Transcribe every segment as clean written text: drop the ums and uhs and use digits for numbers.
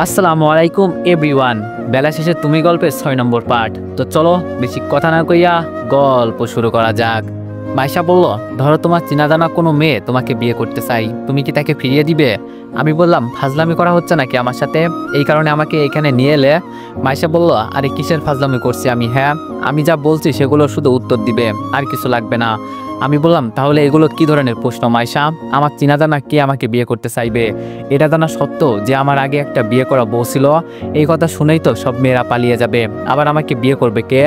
আসসালামু আলাইকুম এভরিওয়ান। বেলা শেষে তুমি গল্পের 6 নম্বর পার্ট। তো চলো বেশি কথা না কইয়া গল্প শুরু করা যাক। মাইশা বলল, ধরো তোমার চিনাজানা কোনো মেয়ে তোমাকে বিয়ে করতে চাই, তুমি কি তাকে ফিরিয়ে দিবে? আমি বললাম, ফাজলামি করা হচ্ছে নাকি আমার সাথে? এই কারণে আমাকে এখানে নিয়ে এলে? মাইশা বলল, আরে কিসের ফাজলামি করছি আমি? হ্যাঁ, আমি যা বলছি সেগুলো শুধু উত্তর দিবে, আর কিছু লাগবে না। আমি বললাম, তাহলে এগুলো কি ধরনের প্রশ্ন মাইশা? আমার চিনাজানা কে আমাকে বিয়ে করতে চাইবে? এটা জানা সত্ত্বেও যে আমার আগে একটা বিয়ে করা বউ ছিল, এই কথা শুনেই তো সব মেয়েরা পালিয়ে যাবে, আবার আমাকে বিয়ে করবে কে?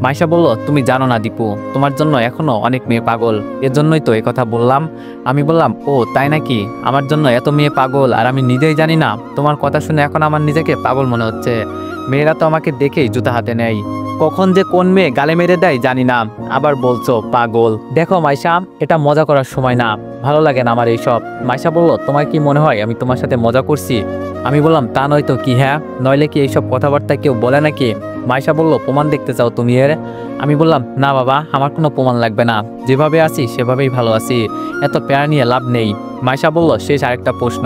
মাইশা বলল, তুমি জানো না দীপু, তোমার জন্য এখনো অনেক মেয়ে পাগল, এর জন্যই তো এই কথা বললাম। আমি বললাম, ও তাই নাকি? আমার জন্য এত মেয়ে পাগল আর আমি নিজেই জানি না? তোমার কথা শুনে এখন আমার নিজেকে পাগল মনে হচ্ছে। মেয়েরা তো আমাকে দেখেই জুতা হাতে নেয়, কখন যে কোন মেয়ে গালে মেরে দেয় জানি না, আবার বলছো পাগল। দেখো মাইশা, এটা মজা করার সময় না, ভালো লাগে না আমার এইসব। মাইশা বলল, তোমার কি মনে হয় আমি তোমার সাথে মজা করছি? আমি বললাম, তা নয় তো কি? হ্যাঁ, নইলে কি এইসব কথাবার্তা কেউ বলে নাকি? মাইশা বলল, প্রমাণ দেখতে চাও তুমি এর? আমি বললাম, না বাবা, আমার কোনো প্রমাণ লাগবে না, যেভাবে আছি সেভাবেই ভালো আছি, এত প্যারা নিয়ে লাভ নেই। মাইশা বলল, শেষ আরেকটা প্রশ্ন,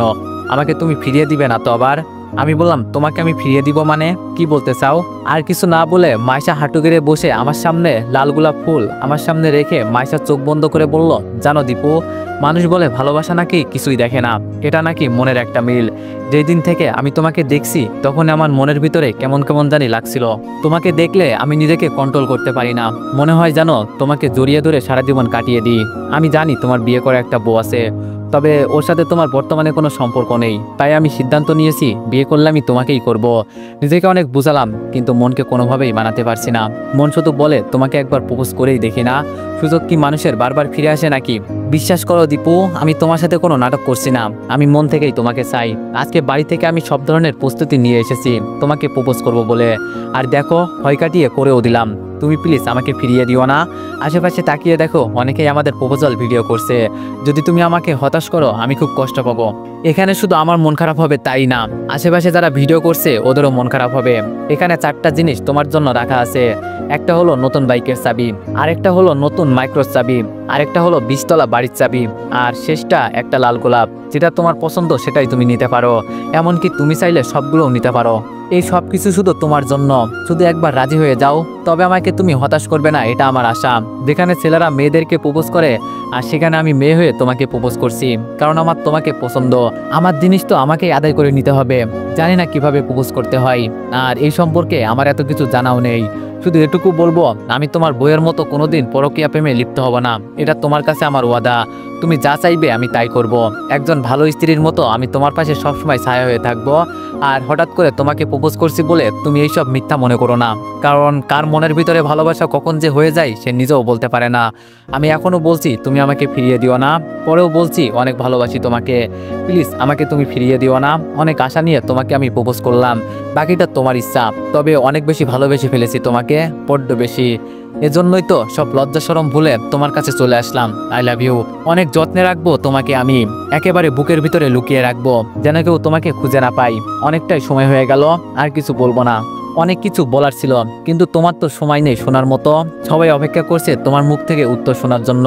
আমাকে তুমি ফিরিয়ে দিবে না তো আবার? আমি বললাম, তোমাকে আমি ফিরিয়ে দিব মানে কি বলতে চাও? আর কিছু না বলে মাইশা হাঁটু গেড়ে বসে আমার সামনে লাল গোলাপ ফুল আমার সামনে রেখে মাইশা চোখ বন্ধ করে বলল, জানো দীপু, মানুষ বলে ভালোবাসা নাকি কিছুই দেখে না, এটা নাকি মনের একটা মিল। যেই দিন থেকে আমি তোমাকে দেখছি তখন আমার মনের ভিতরে কেমন কেমন জানি লাগছিল। তোমাকে দেখলে আমি নিজেকে কন্ট্রোল করতে পারি না, মনে হয় জানো তোমাকে জড়িয়ে ধরে সারা জীবন কাটিয়ে দিই। আমি জানি তোমার বিয়ে করা একটা বউ আছে, তবে ওর সাথে তোমার বর্তমানে কোনো সম্পর্ক নেই, তাই আমি সিদ্ধান্ত নিয়েছি বিয়ে করলে আমি তোমাকেই করব। নিজেকে অনেক বুঝালাম, কিন্তু মনকে কোনোভাবেই মানাতে পারছি না। মন শুধু বলে তোমাকে একবার প্রপোজ করেই দেখি না, সুযোগ কি মানুষের বারবার ফিরে আসে নাকি? বিশ্বাস করো দীপু, আমি তোমার সাথে কোনো নাটক করছি না, আমি মন থেকেই তোমাকে চাই। আজকে বাড়ি থেকে আমি সব ধরনের প্রস্তুতি নিয়ে এসেছি তোমাকে প্রপোজ করব বলে, আর দেখো ভয় কাটিয়ে করেও দিলাম। তুমি প্লিজ আমাকে ফিরিয়ে দিও না। আশেপাশে তাকিয়ে দেখো, অনেকেই আমাদের প্রপোজাল ভিডিও করছে, যদি তুমি আমাকে হতাশ করো আমি খুব কষ্ট পাবো। এখানে শুধু আমার মন খারাপ হবে তাই না, আশেপাশে যারা ভিডিও করছে ওদেরও মন খারাপ হবে। এখানে 4টা জিনিস তোমার জন্য রাখা আছে, একটা হলো নতুন বাইকের চাবি, আরেকটা হলো নতুন মাইক্রোর চাবি, আরেকটা হলো 20তলা বাড়ির চাবি, আর শেষটা একটা লাল গোলাপ। যেটা তোমার পছন্দ সেটাই তুমি নিতে পারো, এমনকি তুমি চাইলে সবগুলোও নিতে পারো। এই সব কিছু শুধু তোমার জন্য, শুধু একবার রাজি হয়ে যাও, তবে আমাকে তুমি হতাশ করবে না, এটা আমার আশা। যেখানে ছেলেরা মেয়েদেরকে প্রপোজ করে, আর সেখানে আমি মেয়ে হয়ে তোমাকে প্রপোজ করছি, কারণ আমার তোমাকে পছন্দ। আমার জিনিস তো আমাকেই আদায় করে নিতে হবে, জানি না কিভাবে প্রপোজ করতে হয়, আর এই সম্পর্কে আমার এত কিছু জানাও নেই। শুধু এটুকু বলবো, আমি তোমার বইয়ের মতো কোনোদিন পরকীয়া প্রেমে লিপ্ত হব না, এটা তোমার কাছে আমার ওয়াদা। তুমি যা চাইবে আমি তাই করব, একজন ভালো স্ত্রীর মতো আমি তোমার পাশে সবসময় ছায়া হয়ে থাকবো। আর হঠাৎ করে তোমাকে প্রপোজ করছি বলে তুমি এইসব মিথ্যা মনে করো না, কারণ কার মনের ভিতরে ভালোবাসা কখন যে হয়ে যায় সে নিজেও বলতে পারে না। আমি এখনো বলছি তুমি আমাকে ফিরিয়ে দিও না, পরেও বলছি অনেক ভালোবাসি তোমাকে, প্লিজ আমাকে তুমি ফিরিয়ে দিও না। অনেক আশা নিয়ে তোমাকে আমি প্রপোজ করলাম, বাকিটা তোমার ইচ্ছা, তবে অনেক বেশি ভালোবেসে ফেলেছি তোমাকে, বড্ড বেশি। এজন্যই তো সব লজ্জা শরম ভুলে তোমার কাছে চলে আসলাম। I love you. অনেক যত্নে রাখবো তোমাকে আমি, একেবারে বুকের ভিতরে লুকিয়ে রাখবো, যেন কেউ তোমাকে খুঁজে না পাই। অনেকটাই সময় হয়ে গেল, আর কিছু বলবো না। অনেক কিছু বলার ছিল, কিন্তু তোমার তো সময় নেই শোনার মতো। সবাই অপেক্ষা করছে তোমার মুখ থেকে উত্তর শোনার জন্য।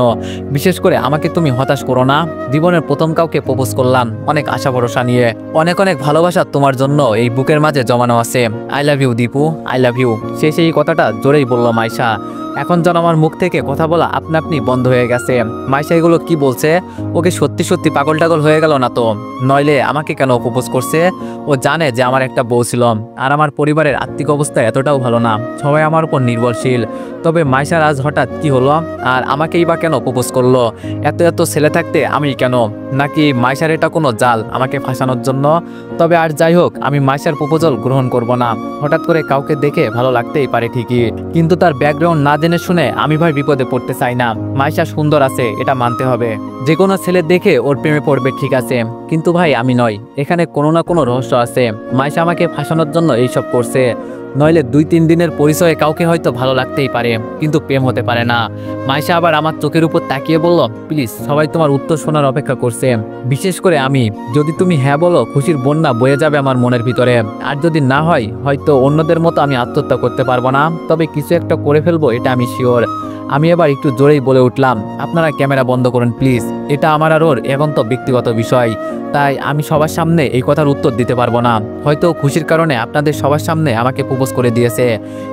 বিশেষ করে আমাকে তুমি হতাশ করো না। জীবনের প্রথম কাউকে প্রপোজ করলাম অনেক আশা ভরসা নিয়ে, অনেক অনেক ভালোবাসা তোমার জন্য এই বুকের মাঝে জমানো আছে। I love you Dipu, I love you. সেই কথাটা জোরেই বলল মাইশা। এখন যেন আমার মুখ থেকে কথা বলা আপনা আপনি বন্ধ হয়ে গেছে। মাইশা এগুলো কি বলছে? ওকে সত্যি সত্যি পাগল টাগল হয়ে গেল না তো? নইলে আমাকে কেন প্রপোজ করছে? ও জানে যে আমার একটা বউ ছিল, আর আমার পরিবারের আর্থিক অবস্থা এতটাও ভালো না, সবাই আমার উপর নির্ভরশীল। তবে মাইশার আজ হঠাৎ কি হলো, আর আমাকেই বা কেন প্রপোজ করলো? এত এত ছেলে থাকতে আমি কেন? নাকি মাইশার এটা কোনো জাল আমাকে ফাঁসানোর জন্য? তবে আর যাই হোক, আমি মাইশার প্রপোজাল গ্রহণ করব না। হঠাৎ করে কাউকে দেখে ভালো লাগতেই পারে ঠিকই, কিন্তু তার ব্যাকগ্রাউন্ড না জেনে শুনে আমি ভাই বিপদে পড়তে চাই না। মাইশা সুন্দর আছে, এটা মানতে হবে। যে কোনো ছেলে দেখে ওর প্রেমে পড়বে ঠিক আছে, কিন্তু ভাই আমি নয়। এখানে কোনো না কোনো রহস্য আছে। মাইশা আমাকে ফাঁসানোর জন্য এইসব করছে, নইলে 2-3 দিনের পরিচয়ে কাউকে হয়তো ভালো লাগতেই পারে, কিন্তু প্রেম হতে পারে না। মাইশা আবার আমার চোখের উপর তাকিয়ে বলল, প্লিজ, সবাই তোমার উত্তর শোনার অপেক্ষা করছে, বিশেষ করে আমি। যদি তুমি হ্যাঁ বলো, খুশির বন্যা বয়ে যাবে আমার মনের ভিতরে, আর যদি না হয়, হয়তো অন্যদের মতো আমি আত্মহত্যা করতে পারবো না, তবে কিছু একটা করে ফেলবো, এটা আমি শিওর। আমি এবার একটু জোরেই বলে উঠলাম, আপনারা ক্যামেরা বন্ধ করুন প্লিজ। এটা আমার আর ওর এখন তো ব্যক্তিগত বিষয়, তাই আমি সবার সামনে এই কথার উত্তর দিতে পারবো না। হয়তো খুশির কারণে আপনাদের সবার সামনে আমাকে প্রপোজ করে দিয়েছে,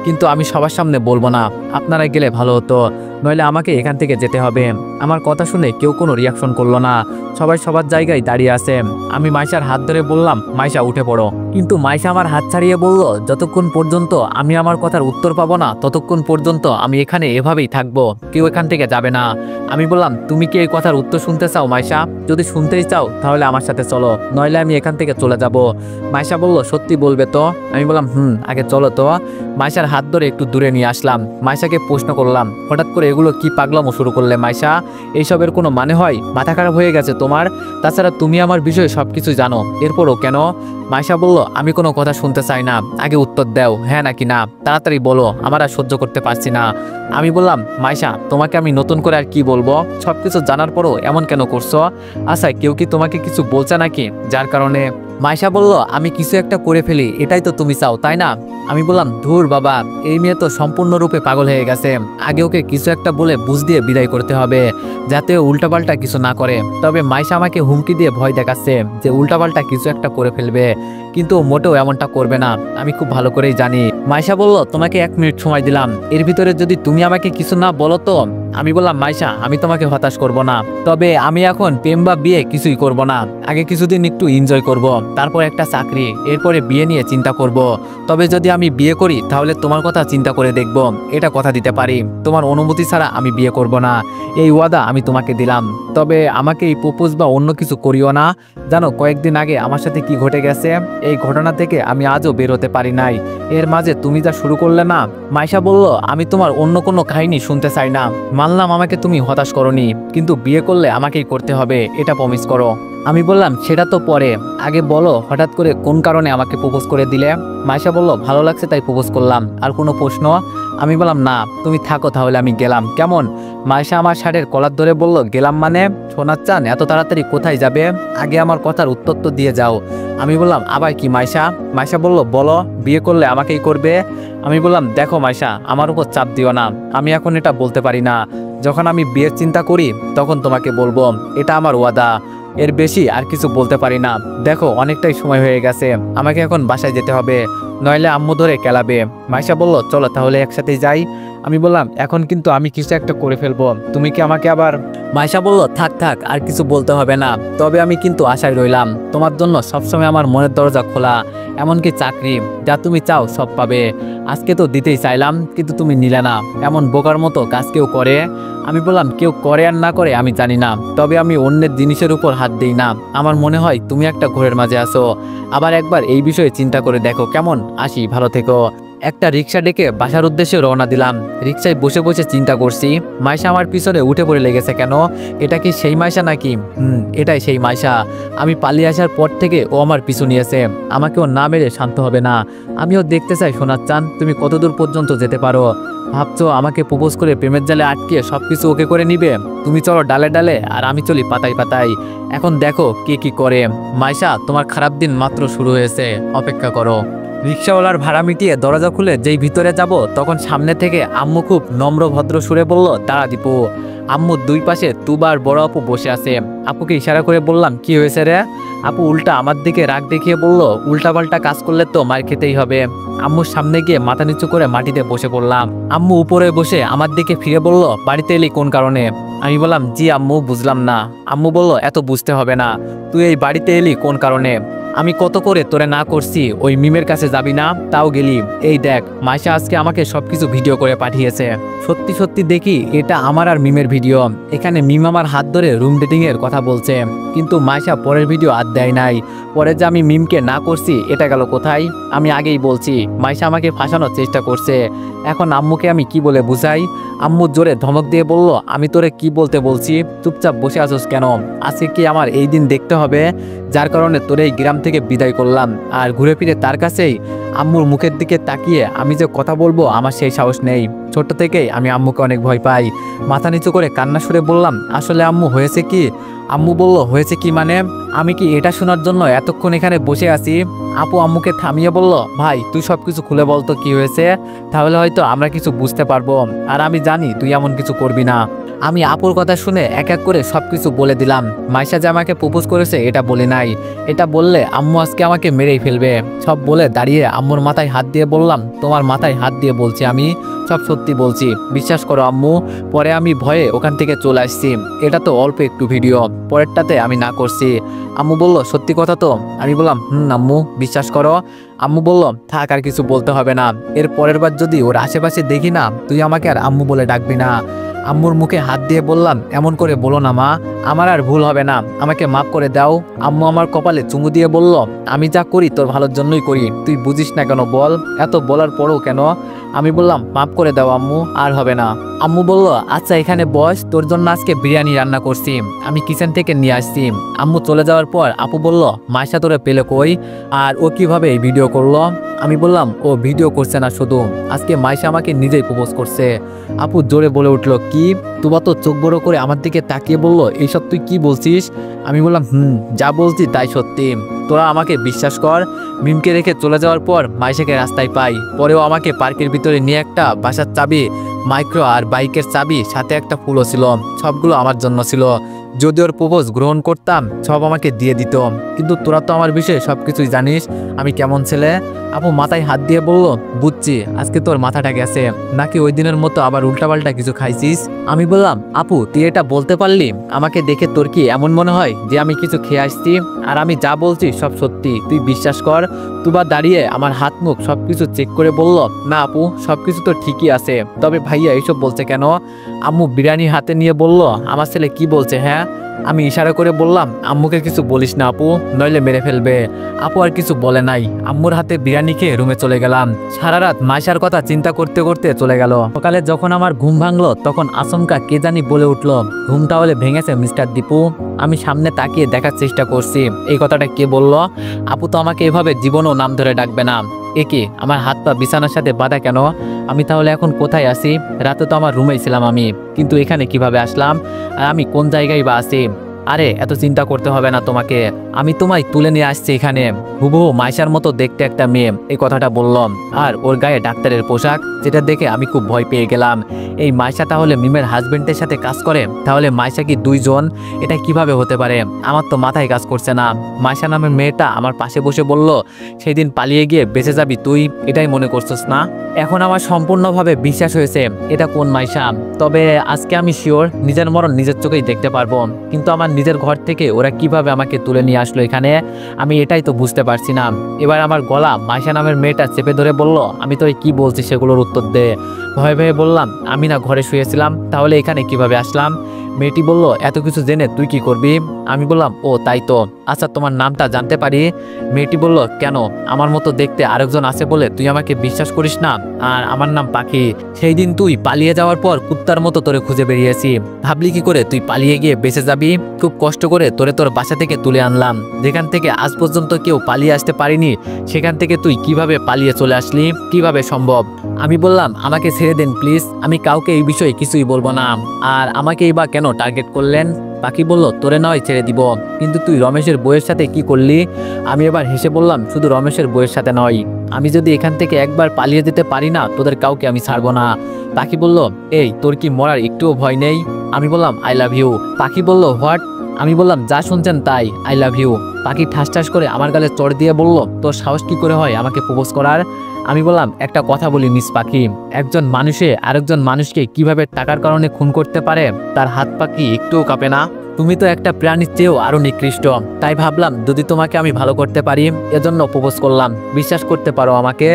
কিন্তু আমি সবার সামনে বলবো না। আপনারা গেলে ভালো হতো, নইলে আমাকে এখান থেকে যেতে হবে। আমার কথা শুনে কেউ কোনো রিয়াকশন করলো না, সবাই সবার জায়গায় দাঁড়িয়ে আছে। আমি মাইশার হাত ধরে বললাম, মাইশা উঠে পড়ো। কিন্তু মাইশা আমার হাত ছাড়িয়ে বলল, যতক্ষণ পর্যন্ত আমি আমার কথার উত্তর পাবো না ততক্ষণ পর্যন্ত আমি এখানে এভাবেই থাকবো, কেউ এখান থেকে যাবে না। আমি বললাম, তুমি কি এই কথার উত্তর শুনতে চাও মাইশা? যদি শুনতেই চাও তাহলে আমার সাথে চলো, নইলে আমি এখান থেকে চলে যাব। মাইশা বলল, সত্যি বলবে তো? আমি বললাম, আগে চলো তো। মাইশার হাত ধরে একটু দূরে নিয়ে আসলাম। মাইশাকে প্রশ্ন করলাম, হঠাৎ করে এগুলো কি পাগলামো শুরু করলে মাইশা? এইসবের কোনো মানে হয়? মাথা খারাপ হয়ে গেছে তোমার? তাছাড়া তুমি আমার বিষয়ে সবকিছু জানো, এরপরও কেন? মাইশা বলল, আমি কোনো কথা শুনতে চাই না, আগে উত্তর দাও, হ্যাঁ নাকি না, তাড়াতাড়ি বলো, আমার আর সহ্য করতে পারছি না। আমি বললাম, মাইশা তোমাকে আমি নতুন করে আর কি বলবো? সবকিছু জানার পরও এমন কেন করছো? আচ্ছা, কেউ কি তোমাকে কিছু বলছে নাকি যার কারণে? মাইশা বলল, আমি কিছু একটা করে ফেলি এটাই তো তুমি চাও, তাই না? আমি বললাম, ধুর বাবা, এই মেয়ে তো সম্পূর্ণরূপে পাগল হয়ে গেছে। আগে ওকে কিছু একটা বলে বুঝ দিয়ে বিদায় করতে হবে, যাতে ও উল্টাপাল্টা কিছু না করে। তবে মাইশা আমাকে হুমকি দিয়ে ভয় দেখাচ্ছে যে উল্টাপাল্টা কিছু একটা করে ফেলবে, কিন্তু ও মোটেও এমনটা করবে না, আমি খুব ভালো করেই জানি। মাইশা বলল, তোমাকে 1 মিনিট সময় দিলাম, এর ভিতরে যদি তুমি আমাকে কিছু না বলো তো। আমি বললাম, মাইশা আমি তোমাকে হতাশ করব না, তবে আমি এখন প্রেম বা বিয়ে কিছুই করব না। আগে কিছুদিন একটু এনজয় করব, তারপর একটা চাকরি, এরপরে বিয়ে নিয়ে চিন্তা করব। তবে যদি আমি বিয়ে করি তাহলে তোমার কথা চিন্তা করে দেখব, এটা কথা দিতে পারি। তোমার অনুমতি ছাড়া আমি বিয়ে করব না, এই ওয়াদা আমি তোমাকে দিলাম। তবে আমাকে এই প্রপোজ বা অন্য কিছু করিও না। জানো কয়েকদিন আগে আমার সাথে কি ঘটে গেছে? এই ঘটনা থেকে আমি আজও বের হতে পারি নাই। এর মাঝে তুমি যা শুরু করলে না। মাইশা বলল, আমি তোমার অন্য কোনো কাহিনী শুনতে চাই না। মানলাম আমাকে তুমি হতাশ করনি, কিন্তু বিয়ে করলে আমাকেই করতে হবে, এটা প্রমিস করো। আমি বললাম, সেটা তো পরে, আগে বলো হঠাৎ করে কোন কারণে আমাকে প্রপোজ করে দিলে? মাইশা বলল, ভালো লাগছে তাই প্রপোজ করলাম। আর কোনো প্রশ্ন? আমি বললাম, না, তুমি থাকো তাহলে আমি গেলাম, কেমন? মাইশা আমার শার্টের কলার ধরে বলল, গেলাম মানে? সোনার চান এত তাড়াতাড়ি কোথায় যাবে? আগে আমার কথার উত্তর তো দিয়ে যাও। আমি বললাম, আবার কি মাইশা? মাইশা বলল, বলো, বিয়ে করলে আমাকেই করবে? আমি বললাম, দেখো মাইশা, আমার উপর চাপ দিও না, আমি এখন এটা বলতে পারি না। যখন আমি বিয়ের চিন্তা করি তখন তোমাকে বলবো, এটা আমার ওয়াদা। এর বেশি আর কিছু বলতে পারি না। দেখো অনেকটাই সময় হয়ে গেছে, আমাকে এখন বাসায় যেতে হবে, নইলে আম্মু ধরে কেলাবে। মাইশা বলল, চলো তাহলে একসাথে যাই। আমি বললাম, এখন কিন্তু আমি কিছু একটা করে ফেলবো, তুমি কি আমাকে আবার? মাইশা বলল, থাক থাক, আর কিছু বলতে হবে না, তবে আমি কিন্তু আশায় রইলাম। তোমার জন্য সবসময় আমার মনের দরজা খোলা, এমনকি চাকরি, যা তুমি চাও সব পাবে। আজকে তো দিতেই চাইলাম, কিন্তু তুমি নিলে না। এমন বোকার মতো কাজ কেউ করে? আমি বললাম, কেউ করে আর না করে আমি জানি না, তবে আমি অন্যের জিনিসের উপর হাত দিই না। আমার মনে হয় তুমি একটা ঘোরের মাঝে আছো, আবার একবার এই বিষয়ে চিন্তা করে দেখো, কেমন? আসি, ভালো থেকো। একটা রিক্সা ডেকে বাসার উদ্দেশ্যে রওনা দিলাম। রিক্সায় বসে বসে চিন্তা করছি, মাইশা আমার পিছনে উঠে পড়ে লেগেছে কেন? এটা কি সেই মাইশা নাকি? এটাই সেই মাইশা। আমি পালিয়ে আসার পর থেকে ও আমার পিছু নিয়েছে, আমাকেও না মেরে শান্ত হবে না। আমিও দেখতে চাই সোনার চান তুমি কতদূর পর্যন্ত যেতে পারো। ভাবছো আমাকে প্রপোজ করে প্রেমের জালে আটকে সবকিছু ওকে করে নিবে? তুমি চলো ডালে ডালে, আর আমি চলি পাতায় পাতায়। এখন দেখো কে কি করে। মাইশা, তোমার খারাপ দিন মাত্র শুরু হয়েছে, অপেক্ষা করো। রিক্সাওয়ালার ভাড়া মিটিয়ে দরজা খুলে যেই ভিতরে যাব, তখন সামনে থেকে আম্মু খুব নম্র ভদ্র সুরে বলল, দাঁড়া দীপু। আম্মুর দুই পাশে তুবার বড় আপু বসে আছে। আপুকে ইশারা করে বললাম, কি হয়েছে রে? আপু উল্টা আমার দিকে রাগ দেখিয়ে বলল, উল্টাপাল্টা কাজ করলে তো মার খেতেই হবে। আম্মুর সামনে গিয়ে মাথা নিচু করে মাটিতে বসে পড়লাম। আম্মু উপরে বসে আমার দিকে ফিরে বলল, বাড়িতে এলি কোন কারণে? আমি বললাম, জি আম্মু, বুঝলাম না। আম্মু বলল, এত বুঝতে হবে না, তুই এই বাড়িতে এলি কোন কারণে? আমি কত করে তোরে না করছি ওই মিমের কাছে যাবি না, তাও গেলি। এই দেখ, মাইশা আজকে আমাকে সবকিছু ভিডিও করে পাঠিয়েছে। সত্যি সত্যি দেখি এটা আমার আর মিমের ভিডিও। এখানে মিম আমার হাত ধরে রুম ডেটিং এর কথা বলছে, কিন্তু মাইশা পরের ভিডিও আর দেয় নাই। পরে যে আমি মিমকে না করছি এটা গেল কোথায়? আমি আগেই বলছি মাইশা আমাকে ফাঁসানোর চেষ্টা করছে। এখন আম্মুকে আমি কি বলে বুঝাই? আম্মু জোরে ধমক দিয়ে বলল, আমি তোরে কি বলতে বলছি, চুপচাপ বসে আছোস কেন? আজকে কি আমার এই দিন দেখতে হবে, যার কারণে তোরে এই গ্রাম থেকে বিদায় করলাম? আর ঘুরে ফিরে তার কাছেই আম্মুর মুখের দিকে তাকিয়ে আমি যে কথা বলবো আমার সেই সাহস নেই। ছোট থেকেই আমি আম্মুকে অনেক ভয় পাই। মাথা নিচু করে কান্না সুরে বললাম, আসলে আম্মু হয়েছে কি, আম্মু বলল, হয়েছে কি মানে? আমি কি এটা শোনার জন্য এতক্ষণ এখানে বসে আছি? আপু আম্মুকে থামিয়ে বলল, ভাই তুই সবকিছু খুলে বলতো কি হয়েছে, তাহলে হয়তো আমরা কিছু বুঝতে পারবো। আর আমি জানি তুই এমন কিছু করবি না। আমি আপুর কথা শুনে এক এক করে সবকিছু বলে দিলাম। মাইশা যে আমাকে প্রপোজ করেছে এটা বলে নাই, এটা বললে আম্মু আজকে আমাকে মেরেই ফেলবে। সব বলে দাঁড়িয়ে আম্মুর মাথায় হাত দিয়ে বললাম, তোমার মাথায় হাত দিয়ে বলছি আমি সব সত্যি বলছি, বিশ্বাস করো আম্মু। পরে আমি ভয়ে ওখান থেকে চলে আসছি। এটা তো অল্প একটু ভিডিও, পরেরটাতে আমি না করছি। আম্মু বলল, সত্যি কথা তো? আমি বললাম, আম্মু বিশ্বাস করো। আম্মু বলল, থাক আর কিছু বলতে হবে না, এর পরের বার যদি ওর আশেপাশে দেখি না, তুই আমাকে আর আম্মু বলে ডাকবি না। আম্মুর মুখে হাত দিয়ে বললাম, এমন করে বলো না মা, আমার আর ভুল হবে না, আমাকে মাফ করে দাও। আম্মু আমার কপালে চুমু দিয়ে বলল, আমি যা করি তোর ভালোর জন্যই করি, তুই বুঝিস না কেন বল? এত বলার পরও কেন? আমি বললাম, মাফ করে দাও আম্মু, আর হবে না। আম্মু বলল, আচ্ছা এখানে বস, তোর জন্য আজকে বিরিয়ানি রান্না করছি, আমি কিচেন থেকে নিয়ে আসছি। আম্মু চলে যাওয়ার পর আপু বলল, মাইশা তোরে পেলে কই, আর ও কিভাবে এই ভিডিও করলো? আমি বললাম, ও ভিডিও করছে না, শুধু আজকে মাইশা আমাকে নিজেই প্রপোজ করছে। আপু জোরে বলে উঠলো, কি? তুবা তো চোখ বড় করে আমার দিকে তাকিয়ে বলল, এইসব তুই কি বলছিস? আমি বললাম, যা বলছি তাই সত্যি, তোরা আমাকে বিশ্বাস কর। মিমকে রেখে চলে যাওয়ার পর মাইশাকে রাস্তায় পাই, পরেও আমাকে পার্কের ভিতরে নিয়ে একটা বাসার চাবি, মাইক্রো আর বাইকের চাবি, সাথে একটা ফুলও ছিল, সবগুলো আমার জন্য ছিল। যদি ওর প্রপোজ গ্রহণ করতাম সব আমাকে দিয়ে দিত, কিন্তু তোরা তো আমার বিষয়ে সবকিছুই জানিস, আমি কেমন ছেলে। আপু মাথায় হাত দিয়ে বলল, বুঝছি, আজকে তোর মাথাটা গেছে, নাকি ওই দিনের মতো আবার উল্টাপাল্টা কিছু খাইছিস? আমি বললাম, আপু তুই এটা বলতে পারলি? আমাকে দেখে তোর কি এমন মনে হয় যে আমি কিছু খেয়ে আসছি? আর আমি যা বলছি সব সত্যি, তুই বিশ্বাস কর। তুবা দাঁড়িয়ে আমার হাত মুখ সবকিছু চেক করে বলল, না আপু সবকিছু তো ঠিকই আছে, তবে ভাইয়া এইসব বলছে কেন? আম্মু বিরিয়ানি হাতে নিয়ে বলল, আমার ছেলে কি বলছে? হ্যাঁ। আমি ইশারা করে বললাম, আম্মুকে কিছু বলিস না আপু, নইলে মেরে ফেলবে। আপু আর কিছু বলে নাই। আম্মুর হাতে বিরিয়ানি খেয়ে রুমে চলে গেলাম। সারা রাত মাইশার কথা চিন্তা করতে করতে চলে গেল। সকালে যখন আমার ঘুম ভাঙলো তখন আচমকা কে জানি বলে উঠলো, ঘুম তাহলে ভেঙেছে মিস্টার দীপু। আমি সামনে তাকিয়ে দেখার চেষ্টা করছি এই কথাটা কে বলল। আপু তো আমাকে এভাবে জীবনও নাম ধরে ডাকবে না। একে আমার হাত পা বিছানার সাথে বাঁধা কেন? আমি তাহলে এখন কোথায় আছি? রাতে তো আমার রুমেই ছিলাম আমি, কিন্তু এখানে কিভাবে আসলাম? আর আমি কোন জায়গায় বা আছি? আরে এত চিন্তা করতে হবে না তোমাকে, আমি তোমায় তুলে নিয়ে আসছি এখানে। হুবহু মাইশার মতো দেখতে একটা মেয়ে, এই কথাটা বললাম। আর ওর গায়ে ডাক্তারের পোশাক, যেটা দেখে আমি খুব ভয় পেয়ে গেলাম। এই মাইশা তাহলে মিমের হাজবেন্ডের সাথে কাজ করে? তাহলে মাইশা কি দুইজন? এটা কিভাবে হতে পারে? আমার তো মাথায় কাজ করছে না। মাইশা নামের মেয়েটা আমার পাশে বসে বলল, সেই দিন পালিয়ে গিয়ে বেঁচে যাবি তুই, এটাই মনে করছিস না? এখন আমার সম্পূর্ণভাবে বিশ্বাস হয়েছে এটা কোন মাইশা। তবে আজকে আমি শিওর নিজের মরণ নিজের চোখেই দেখতে পারবো, কিন্তু আমার নিজের ঘর থেকে ওরা কিভাবে আমাকে তুলে নিয়ে আসলো এখানে, আমি এটাই তো বুঝতে পারছি না। এবার আমার গলা মাইশা নামের মেয়েটা চেপে ধরে বলল, আমি তোকে কি বলছি সেগুলোর উত্তর দে। ভয়ে ভয়ে বললাম, আমি না ঘরে শুয়েছিলাম, তাহলে এখানে কিভাবে আসলাম? মেয়েটি বলল, এত কিছু জেনে তুই কি করবি? আমি বললাম, ও তাই তো, আচ্ছা তোমার নামটা জানতে পারি? মেয়েটি বলল, কেন, আমার মতো দেখতে আরেকজন আছে বলে তুই আমাকে বিশ্বাস করিস না? আর আমার নাম পাখি। সেই দিন তুই পালিয়ে যাওয়ার পর কুত্তার মতো তোরে খুঁজে বেরিয়েছি, ভাবলি কি করে তুই পালিয়ে গিয়ে বেঁচে যাবি? খুব কষ্ট করে তোরে তোর বাসা থেকে তুলে আনলাম, যেখান থেকে আজ পর্যন্ত কেউ পালিয়ে আসতে পারিনি, সেখান থেকে তুই কিভাবে পালিয়ে চলে আসলি? কিভাবে সম্ভব? আমি বললাম, আমাকে ছেড়ে দেন প্লিজ, আমি কাউকে এই বিষয়ে কিছুই বলবো না। আর আমাকেই বা কেন টার্গেট করলেন? পাখি বলল, তোরে নয় ছেড়ে দিব, কিন্তু তুই রমেশের বইয়ের সাথে কি করলি? আমি এবার হেসে বললাম, শুধু রমেশের বইয়ের সাথে নয়, আমি যদি এখান থেকে একবার পালিয়ে যেতে পারি না, তোদের কাউকে আমি ছাড়বো না। পাখি বলল, এই তোর কি মরার একটুও ভয় নেই? আমি বললাম, আই লাভ ইউ। পাখি বলল, হোয়াট? আমি বললাম, যা শুনছেন তাই, আই লাভ ইউ। পাখি ঠাস ঠাস করে আমার গালে চড় দিয়ে বলল, তোর সাহস কি করে হয় আমাকে প্রপোজ করার? আমি বললাম, একটা কথা বলি মিস পাখি, একজন মানুষে আরেকজন মানুষকে কিভাবে টাকার কারণে খুন করতে পারে, তার হাত পা কি একটুও কাঁপে না? তুমি তো একটা প্রাণীর চেয়েও আরো নিকৃষ্ট, তাই ভাবলাম যদি তোমাকে আমি ভালো করতে পারি, এজন্য প্রপোজ করলাম। বিশ্বাস করতে পারো আমাকে?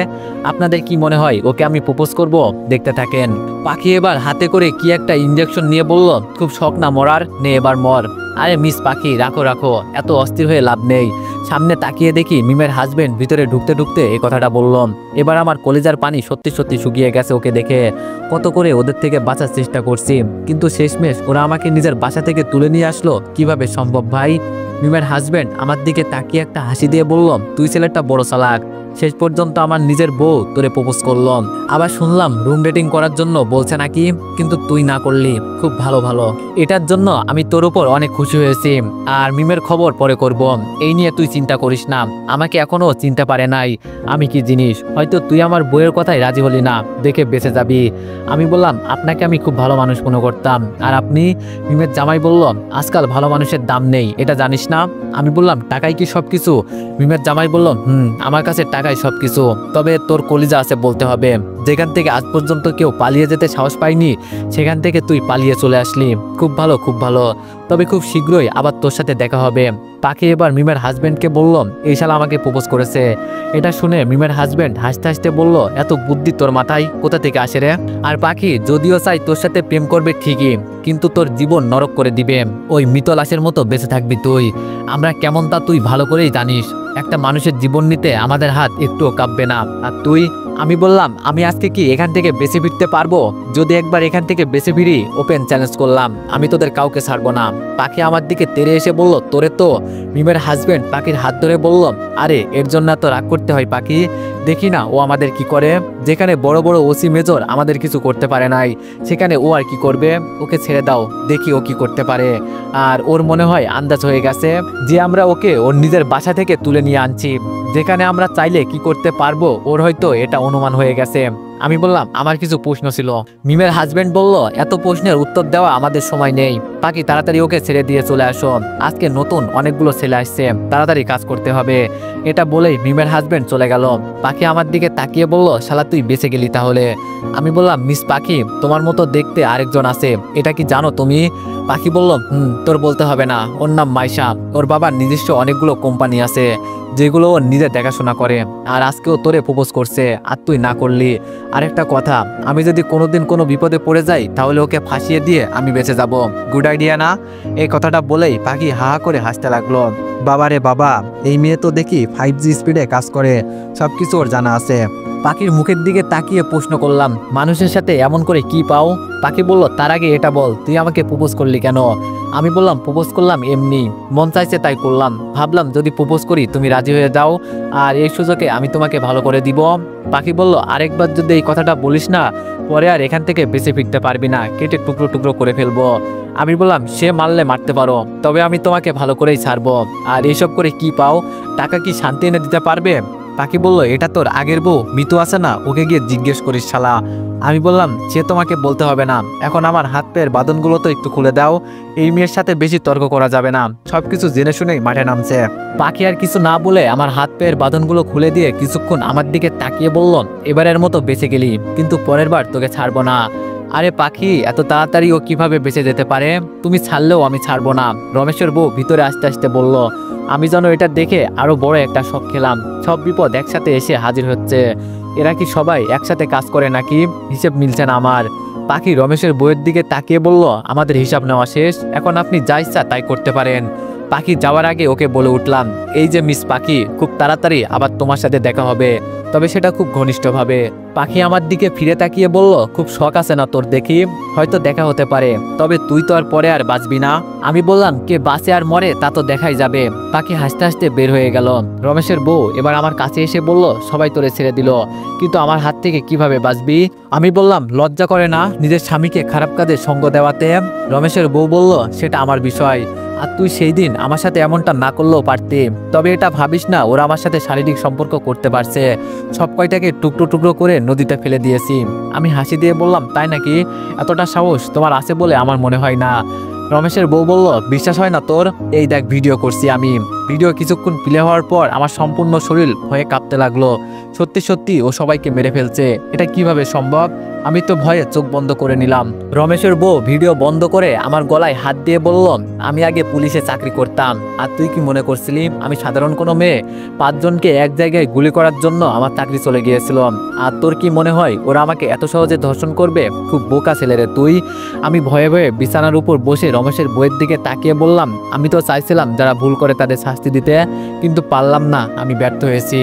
আপনাদের কি মনে হয় ওকে আমি প্রপোজ করব? দেখতে থাকেন। পাখি এবার হাতে করে কি একটা ইনজেকশন নিয়ে বলল, খুব শখ না মরার, নে এবার মর। আরে মিস পাখি, রাখো রাখো, এত অস্থির হয়ে লাভ নেই, সামনে তাকিয়ে দেখি মিমের হাজবেন্ড ভিতরে ঢুকতে ঢুকতে এই কথাটা বললাম। এবার আমার কলিজার পানি সত্যি সত্যি শুকিয়ে গেছে ওকে দেখে। কত করে ওদের থেকে বাঁচার চেষ্টা করছি, কিন্তু শেষমেশ ওরা আমাকে নিজের বাসা থেকে তুলে নিয়ে আসলো। কিভাবে সম্ভব ভাই? মিমের হাজবেন্ড আমার দিকে তাকিয়ে একটা হাসি দিয়ে বললাম, তুই ছেলেটা বড় চালাক। শেষ পর্যন্ত আমার নিজের বউ তোরে প্রপোজ করলাম। আবার শুনলাম রুম ডেটিং করার জন্য বলছে নাকি, কিন্তু তুই না করলি। খুব ভালো ভালো, এটার জন্য আমি তোর উপর অনেক খুশি হয়েছি। আর মিমের খবর পরে করব, এই নিয়ে তুই চিন্তা করিস না। আমাকে এখনো চিনতে পারে নাই আমি কি জিনিস। হয়তো তুই আমার বইয়ের কথায় রাজি হলি না দেখে বেঁচে যাবি। আমি বললাম, আপনাকে আমি খুব ভালো মানুষ মনে করতাম। আর আপনি? মিমের জামাই বলল, আজকাল ভালো মানুষের দাম নেই, এটা জানিস না? আমি বললাম, টাকাই কি সবকিছু? মিমের জামাই বলল, আমার কাছে টাকাই সবকিছু, তবে তোর কলিজা আছে বলতে হবে। যেখান থেকে আজ পর্যন্ত কেউ পালিয়ে যেতে সাহস পায়নি, সেখান থেকে তুই পালিয়ে চলে আসলি। খুব ভালো, খুব ভালো। তবে খুব শীঘ্রই আবার তোর সাথে দেখা হবে। পাখি এবার মিমের হাজবেন্ডকে বলল, এই শালা আমাকে প্রপোজ করেছে। এটা শুনে মিমের হাজবেন্ড হাসতে হাসতে বলল, এত বুদ্ধি তোর মাথায় কোথা থেকে আসে রে? আর পাখি যদিও চাই তোর সাথে প্রেম করবে ঠিকই, কিন্তু তোর জীবন নরক করে দিবে। ওই মৃত লাশের মতো বেঁচে থাকবি তুই। আমরা কেমন তা তুই ভালো করেই জানিস। একটা মানুষের জীবন নিতে আমাদের হাত একটুও কাঁপবে না। আর তুই? আমি বললাম, আমি আজকে কি এখান থেকে বেঁচে ফিরতে পারবো? যদি একবার এখান থেকে বেঁচে ফিরি, ওপেন চ্যালেঞ্জ করলাম, আমি তোদের কাউকে ছাড়বো না। পাখি আমার দিকে তেড়ে এসে বলল, তোরে তো? মিমের হাজবেন্ড পাখির হাত ধরে বলল, আরে এর জন্য এত রাগ করতে হয় পাখি? দেখি না ও আমাদের কি করে। যেখানে বড় বড় ওসি মেজর আমাদের কিছু করতে পারে নাই, সেখানে ও আর কি করবে? ওকে ছেড়ে দাও, দেখি ও কি করতে পারে। আর ওর মনে হয় আন্দাজ হয়ে গেছে যে আমরা ওকে ওর নিজের বাসা থেকে তুলে নিয়ে আনছি, যেখানে আমরা চাইলে কি করতে পারবো ওর হয়তো এটা অনুমান হয়ে গেছে। আমি বললাম, আমার কিছু প্রশ্ন ছিল। মিমের হাজবেন্ড বলল, এত প্রশ্নের উত্তর দেওয়া আমাদের সময় নেই। পাখি তাড়াতাড়ি ওকে ছেড়ে দিয়ে চলে আসো, আজকে নতুন অনেকগুলো ছেলে আসছে, তাড়াতাড়ি কাজ করতে হবে। এটা বলেই মিমের হাজবেন্ড চলে গেল। পাখি আমার দিকে তাকিয়ে বলল, শালা তুই বেঁচে গেলি তাহলে। আমি বললাম, মিস পাখি, তোমার মতো দেখতে আরেকজন আছে, এটা কি জানো তুমি? পাখি বলল, তোর বলতে হবে না, ওর নাম মাইশা। ওর বাবার নিজস্ব অনেকগুলো কোম্পানি আছে, যেগুলো ও নিজে দেখাশোনা করে। আর আজকেও তোরে প্রপোজ করছে, আর তুই না করলি। আরেকটা কথা, আমি যদি কোনোদিন কোনো বিপদে পড়ে যাই, তাহলে ওকে ফাঁসিয়ে দিয়ে আমি বেঁচে যাব। গুড আইডিয়া না? এই কথাটা বলেই পাখি হা করে হাসতে লাগলো। বাবারে বাবা, এই মেয়ে তো দেখি 5G স্পিডে কাজ করে, সবকিছু ওর জানা আছে। পাখির মুখের দিকে তাকিয়ে প্রশ্ন করলাম, মানুষের সাথে এমন করে কি পাও? পাখি বলল, তার আগে এটা বল, তুই আমাকে প্রপোজ করলি কেন? আমি বললাম, প্রপোজ করলাম এমনি, মন চাইছে তাই করলাম। ভাবলাম যদি প্রপোজ করি তুমি রাজি হয়ে যাও, আর এই সুযোগে আমি তোমাকে ভালো করে দিব। পাখি বলল, আরেকবার যদি এই কথাটা বলিস না, পরে আর এখান থেকে বেঁচে ফিরতে পারবি না, কেটে টুকরো টুকরো করে ফেলবো। আমি বললাম, সে মারলে মারতে পারো, তবে আমি তোমাকে ভালো করেই ছাড়বো। আর এইসব করে কি পাও? টাকা কি শান্তি এনে দিতে পারবে? পাখি বলল, এটা তোর আগের বউ মিতু আছে না, ওকে গিয়ে জিজ্ঞেস করিস শালা। আমি বললাম, সে তোমাকে বলতে হবে না, এখন আমার হাত পায়ের বাঁধনগুলো তো একটু খুলে দাও। এই মেয়ের সাথে বেশি তর্ক করা যাবে না, সবকিছু জেনে শুনেই মাঠে নামছে। পাখি আর কিছু না বলে আমার হাত পায়ের বাঁধনগুলো খুলে দিয়ে কিছুক্ষণ আমার দিকে তাকিয়ে বলল, এবারের মতো বেঁচে গেলি, কিন্তু পরের বার তোকে ছাড়বো না। আরে পাখি, এত তাড়াতাড়ি ও কিভাবে বেঁচে যেতে পারে? তুমি ছাড়লেও আমি ছাড়বো না। রমেশের বউ ভিতরে আসতে আসতে বলল। আমি যেন এটা দেখে আরো বড় একটা শক খেলাম। সব বিপদ একসাথে এসে হাজির হচ্ছে। এরা কি সবাই একসাথে কাজ করে নাকি? হিসেব মিলছে না আমার। পাখি রমেশের বউয়ের দিকে তাকিয়ে বলল, আমাদের হিসাব নেওয়া শেষ, এখন আপনি যা ইচ্ছা তাই করতে পারেন। পাখি যাওয়ার আগে ওকে বলে উঠলাম, এই যে মিস পাখি, খুব তাড়াতাড়ি আবার তোমার সাথে দেখা হবে, তবে সেটা খুব ঘনিষ্ঠভাবে। পাখি আমার দিকে ফিরে তাকিয়ে বলল, খুব শখ আছে না তোর দেখি? হয়তো দেখা হতে পারে, তবে তুই তো আর পরে আর বাঁচবি না। আমি বললাম, কে বাঁচে আর মরে তা তো দেখাই যাবে। পাখি হাসতে হাসতে বের হয়ে গেল। রমেশের বউ এবার আমার কাছে এসে বলল, সবাই তোরে ছেড়ে দিল, কিন্তু আমার হাত থেকে কিভাবে বাঁচবি? আমি বললাম, লজ্জা করে না নিজের স্বামীকে খারাপ কাজে সঙ্গ দেওয়াতে? রমেশের বউ বলল, সেটা আমার বিষয়, আর তুই সেই দিন আমার সাথে এমনটা না করলেও পারতি। তবে এটা ভাবিস না ওরা আমার সাথে শারীরিক সম্পর্ক করতে পারছে, সব কয়টাকে টুকরো টুকরো করে নদীতে ফেলে দিয়েছি। আমি হাসি দিয়ে বললাম, তাই নাকি? এতটা সাহস তোমার আছে বলে আমার মনে হয় না। রমেশের বউ বলল, বিশ্বাস হয় না তোর? এই দেখ ভিডিও করছি আমি। ভিডিও কিছুক্ষণ প্লে হওয়ার পর আমার সম্পূর্ণ শরীর ভয়ে কাঁপতে লাগলো। সত্যি সত্যি ও সবাইকে মেরে ফেলছে, এটা কিভাবে সম্ভব? আমি তো ভয়ে চোখ বন্ধ করে নিলাম। রমেশের বউ ভিডিও বন্ধ করে আমার গলায় হাত দিয়ে বলল, আমি আগে পুলিশে চাকরি করতাম, আর তুই কি মনে করছিলি আমি সাধারণ কোনো মেয়ে? 5 জনকে এক জায়গায় গুলি করার জন্য আমার চাকরি চলে গিয়েছিল। আর তোর কি মনে হয় ওরা আমাকে এত সহজে ধর্ষণ করবে? খুব বোকা ছেলে রে তুই। আমি ভয়ে ভয়ে বিছানার উপর বসে রমেশের বউয়ের দিকে তাকিয়ে বললাম, আমি তো চাইছিলাম যারা ভুল করে তাদের শাস্তি দিতে, কিন্তু পারলাম না, আমি ব্যর্থ হয়েছি।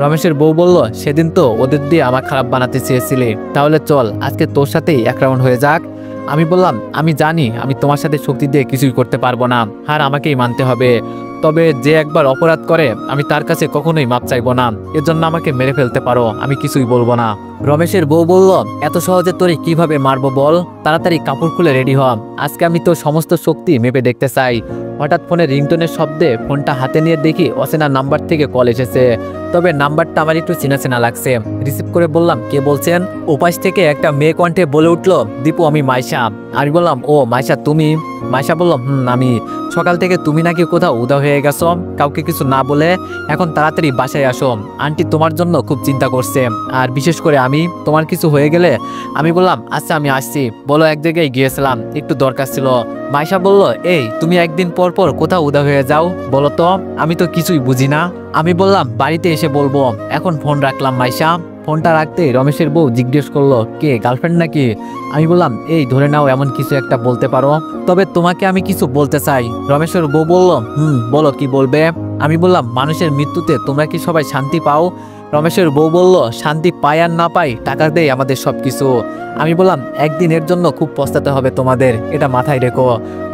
রমেশের বউ বলল, সেদিন তো ওদের দিয়ে আমার খারাপ বানাতে চেয়েছিলি, তাহলে চল আজকে তোর সাথেই এক রাউন্ড হয়ে যাক। আমি বললাম, আমি জানি আমি তোমার সাথে শক্তি দিয়ে কিছুই করতে পারবো না, আর আমাকেই মানতে হবে। তবে যে একবার অপরাধ করে আমি তার কাছে কখনোই মাপ চাইবো না, এজন্য আমাকে মেরে ফেলতে পারো, আমি কিছুই বলবো না। রমেশের বউ বলল, এত সহজে তোরে কিভাবে মারবো বল? তাড়াতাড়ি কাপড় খুলে রেডি হ, আজকে আমি তোর সমস্ত শক্তি মেপে দেখতে চাই। হঠাৎ ফোনের রিংটোনের শব্দে ফোনটা হাতে নিয়ে দেখি অচেনা নাম্বার থেকে কল এসেছে। তবে নাম্বারটা আমার একটু চেনা চেনা লাগছে। রিসিভ করে বললাম, কে বলছেন? ওপাশ থেকে একটা মেয়ে কণ্ঠে বলে উঠল, দীপু, আমি মাইশা। আমি বললাম, ও মাইশা তুমি? মাইশা বলল, আমি। সকাল থেকে তুমি নাকি কোথাও উধাও হয়ে গেছো, কাউকে কিছু না বলে। এখন তাড়াতাড়ি বাসায় আসো, আন্টি তোমার জন্য খুব চিন্তা করছে, আর বিশেষ করে আমি, তোমার কিছু হয়ে গেলে। আমি বললাম, আচ্ছা আমি আসছি, বলো এক জায়গায় গিয়েছিলাম, একটু দরকার ছিল। মাইশা বলল, এই তুমি একদিন পর পর কোথাও উধাও হয়ে যাও বলো তো, আমি তো কিছুই বুঝি না। আমি বললাম, বাড়িতে এসে বলবো, এখন ফোন রাখলাম। মাইশা ফোনটা রাখতে রমেশের বউ জিজ্ঞেস করলো, কে, গার্লফ্রেন্ড নাকি? আমি বললাম, এই ধরে নাও এমন কিছু একটা বলতে পারো, তবে তোমাকে আমি কিছু বলতে চাই। রমেশের বউ বলল, বলো কি বলবে? আমি বললাম, মানুষের মৃত্যুতে তোমরা কি সবাই শান্তি পাও? রমেশের বউ বলল, শান্তি পাই আর না পাই, টাকা দেয় আমাদের সবকিছু। আমি বললাম, একদিনের জন্য খুব পস্তাতে হবে তোমাদের, এটা মাথায় রেখো।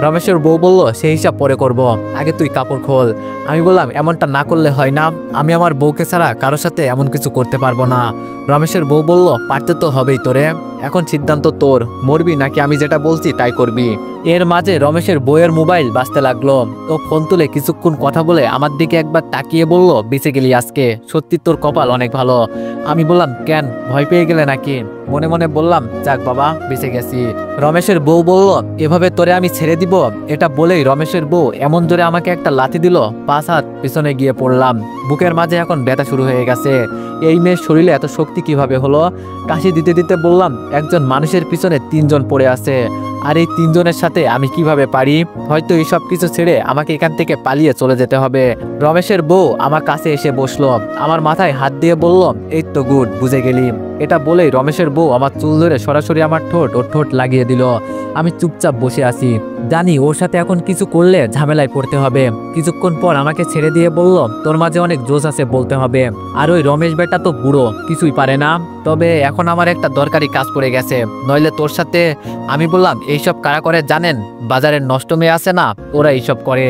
রমেশের বউ বলল, সেই হিসাব পরে করব, আগে তুই কাপড় খোল। আমি বললাম, এমনটা না করলে হয় না, আমি আমার বউকে ছাড়া কারোর সাথে এমন কিছু করতে পারবো না। রমেশের বউ বলল, পারতে তো হবেই তোরে, এখন সিদ্ধান্ত তোর, মরবি নাকি আমি যেটা বলছি তাই করবি। এর মাঝে রমেশের বউয়ের মোবাইল বাজতে লাগলো। ও ফোন তুলে কিছুক্ষণ কথা বলে আমার দিকে একবার তাকিয়ে বলল, বেঁচে গেলি আজকে, সত্যি তোর কপাল অনেক ভালো। আমি বললাম, কেন, ভয় পেয়ে গেলে নাকি? মনে মনে বললাম, যাক বাবা, বেঁচে গেছি। রমেশের বউ বলল, এভাবে তোরে আমি ছেড়ে দিব? এটা বলেই রমেশের বউ এমন জোরে আমাকে একটা লাথি দিল, 5 হাত পিছনে গিয়ে পড়লাম। বুকের মাঝে এখন ব্যথা শুরু হয়ে গেছে। এই মেয়ের শরীরে এত শক্তি কিভাবে হলো? কাশি দিতে দিতে বললাম, একজন মানুষের পিছনে 3 জন পড়ে আছে, আর এই 3 জনের সাথে আমি কিভাবে পারি? হয়তো এই সব কিছু ছেড়ে আমাকে এখান থেকে পালিয়ে চলে যেতে হবে। রমেশের বউ আমার কাছে এসে বসলো, আমার মাথায় হাত দিয়ে বলল, এই তো গুড, বুঝে গেলি। এটা বলেই রমেশের বউ আমার চুল ধরে সরাসরি আমার ঠোঁট লাগিয়ে দিল। আমি চুপচাপ বসে আছি, জানি ওর সাথে এখন কিছু করলে ঝামেলায় পড়তে হবে। কিছুক্ষণ পর আমাকে ছেড়ে দিয়ে বলল, তোর মাঝে অনেক জোশ আছে বলতে হবে, আর ওই রমেশ বেটা তো বুড়ো, কিছুই পারে না। তবে এখন আমার একটা দরকারি কাজ পড়ে গেছে, নইলে তোর সাথে। আমি বললাম, এইসব কারা করে জানেন? বাজারের নষ্ট মেয়ে আছে না, ওরা এইসব করে।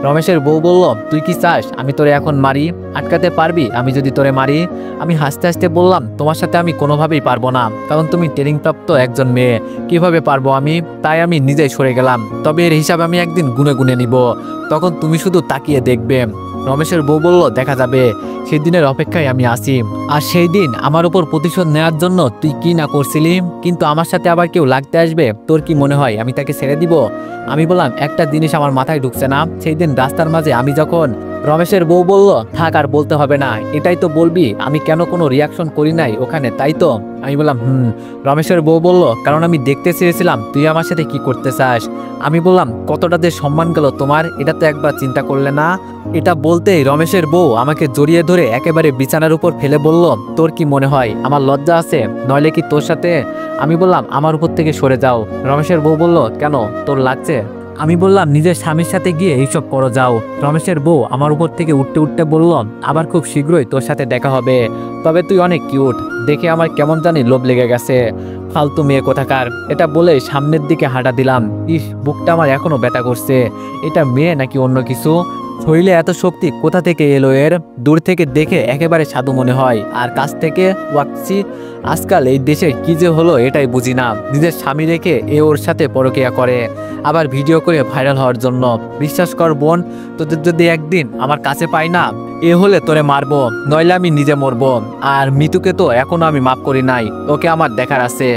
রমেশের বউ বলল, তুই কি চাস আমি তোরে এখন মারি? আটকাতে পারবি আমি যদি তোরে মারি? আমি হাসতে হাসতে বললাম, তোমার সাথে আমি কোনোভাবেই পারবো না, কারণ তুমি ট্রেনিংপ্রাপ্ত একজন মেয়ে, কিভাবে পারবো আমি? তাই আমি নিজেই সরে গেলাম, তবে এর হিসাব আমি একদিন গুনে গুনে নিব, তখন তুমি শুধু তাকিয়ে দেখবে। রমেশের বউ বলল, দেখা যাবে, সেই দিনের অপেক্ষায় আমি আসি। আর সেই দিন আমার উপর প্রতিশোধ নেওয়ার জন্য তুই কি না করছিলি, কিন্তু আমার সাথে আবার কেউ লাগতে আসবে, তোর কি মনে হয় আমি তাকে ছেড়ে দিব? আমি বললাম, একটা জিনিস আমার মাথায় ঢুকছে না, সেই দিন রাস্তার মাঝে আমি যখন। রমেশের বউ বলল, থাক আর বলতে হবে না, এটাই তো বলবি আমি কেন কোনো রিয়াকশন করি নাই ওখানে, তাই তো? আমি বললাম, রমেশের বউ বলল, কারণ আমি দেখতে চেয়েছিলাম তুই আমার সাথে কি করতে চাস। আমি বললাম, কতটা যে সম্মান গেল তোমার, এটা তো একবার চিন্তা করলে না? এটা বলতেই রমেশের বউ আমাকে জড়িয়ে ধরে একেবারে বিছানার উপর ফেলে বলল, তোর কি মনে হয় আমার লজ্জা আছে, নইলে কি তোর সাথে? আমি বললাম, আমার উপর থেকে সরে যাও। রমেশের বউ বলল, কেন, তোর লাগছে? আমি বললাম, নিজের স্বামীর সাথে গিয়ে এইসব করো যাও। রমেশের বউ আমার উপর থেকে উঠতে উঠতে বলল, আবার খুব শীঘ্রই তোর সাথে দেখা হবে, তবে তুই অনেক কিউট, দেখে আমার কেমন জানি লোভ লেগে গেছে, ফালতু মেয়ে কোথাকার। এটা বলে সামনের দিকে হাঁটা দিলাম। ইস, বুকটা আমার এখনো ব্যথা করছে, এটা মেয়ে নাকি অন্য কিছু? শরীরে এত শক্তি কোথা থেকে এলো এর? দূর থেকে দেখে একেবারে সাধু মনে হয়, আর কাছ থেকে ওয়াকছি। আজকাল এই দেশের কি যে হলো এটাই বুঝি না, নিজের স্বামী রেখে এ ওর সাথে পরকীয়া করে, আবার ভিডিও করে ভাইরাল হওয়ার জন্য। বিশ্বাস কর বোন, তোদের যদি একদিন আমার কাছে পাই না, এ হলে তোরে মারবো, নইলে আমি নিজে মরবো। আর মিতুকে তো এখনো আমি মাফ করি নাই, ওকে আমার দেখার আছে।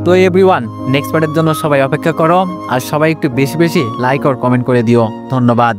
তো এভরিওয়ান, নেক্সট পার্টের জন্য সবাই অপেক্ষা করো, আর সবাই একটু বেশি বেশি লাইক আর কমেন্ট করে দিও। ধন্যবাদ।